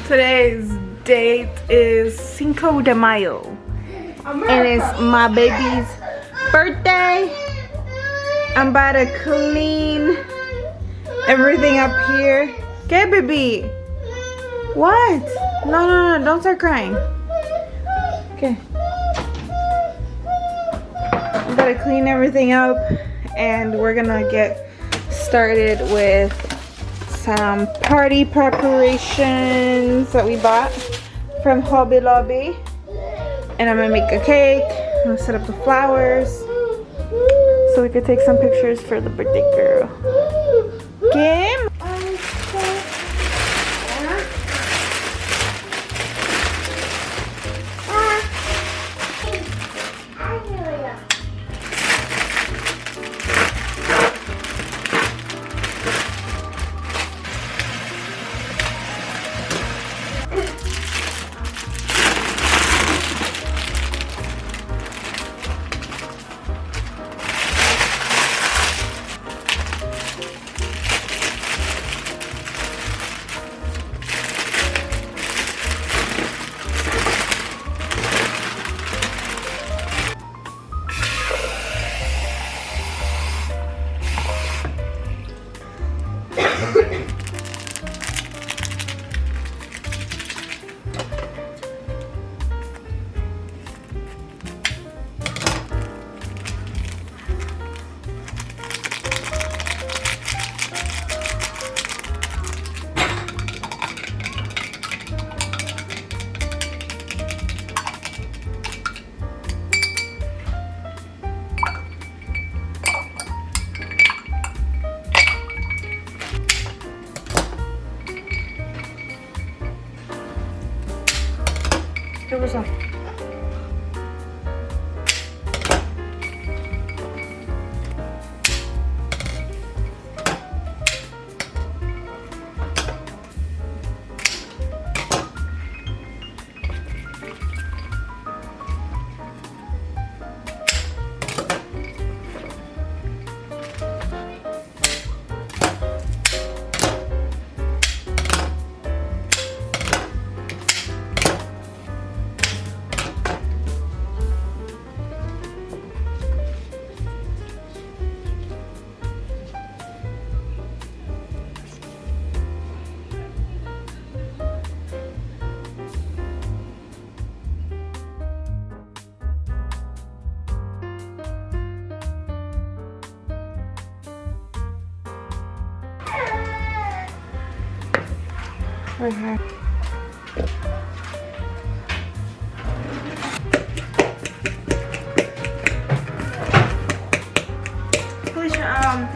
Today's date is Cinco de Mayo. And it's my baby's birthday. I'm about to clean everything up here. Okay, baby. What? No, don't start crying. Okay. I'm about to clean everything up and we're gonna get started with some party preparations that we bought from Hobby Lobby. And I'm gonna make a cake. I'm gonna set up the flowers so we could take some pictures for the birthday girl. Kim? ¿Qué pasó? Right here. Felicia,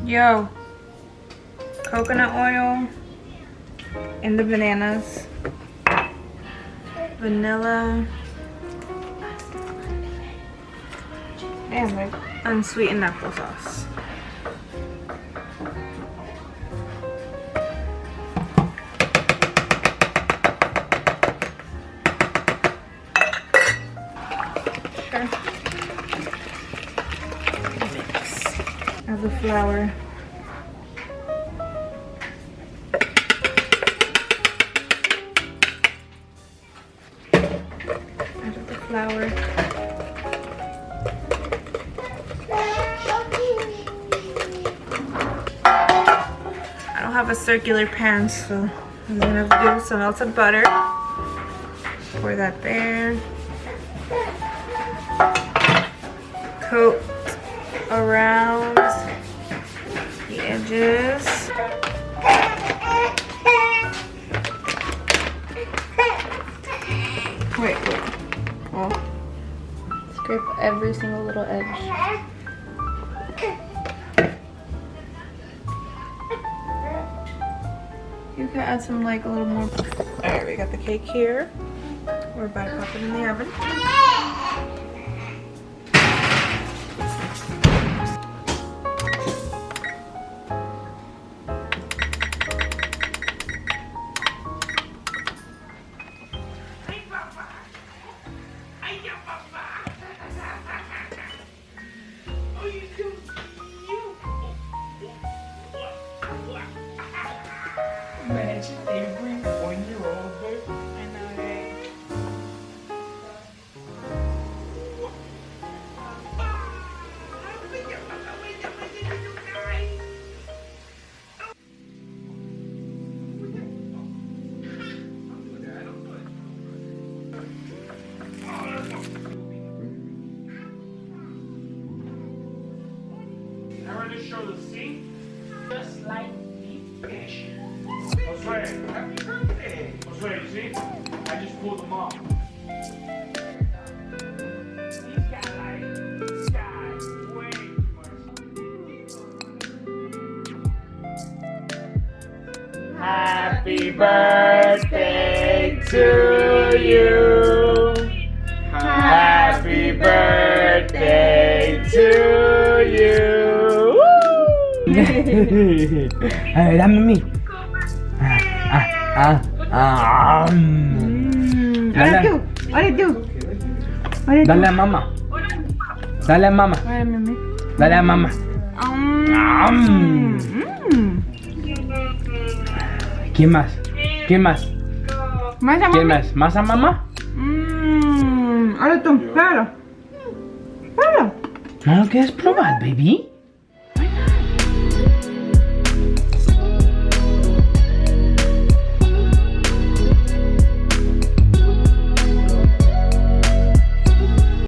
yo, coconut oil and the bananas, vanilla, and like unsweetened applesauce. Of the flour. Add the flour. I don't have a circular pan, so I'm gonna do some melted butter. Pour that there. Coat around the edges. Wait. Oh. Scrape every single little edge. You can add some like a little more. Alright, we got the cake here. We're about to pop it in the oven. Imagine every 1-year-old baby. I know, right? I want to show the scene, just like the fish. Josue, happy birthday. Josue, you see? I just pulled them off. These guys way too much. Happy birthday to you. Happy birthday to you. Hey, dame a mí. Ahora tú. Ahora tú. Ahora tú. Dale a mamá. Dale a mamá. Ahora mami. Dale a mamá. ¿Quién más? ¿Quién más? Más a ¿Quién mami. más? ¿Más a mamá? Ahora tú. Claro. Claro. ¿No lo quieres probar, baby?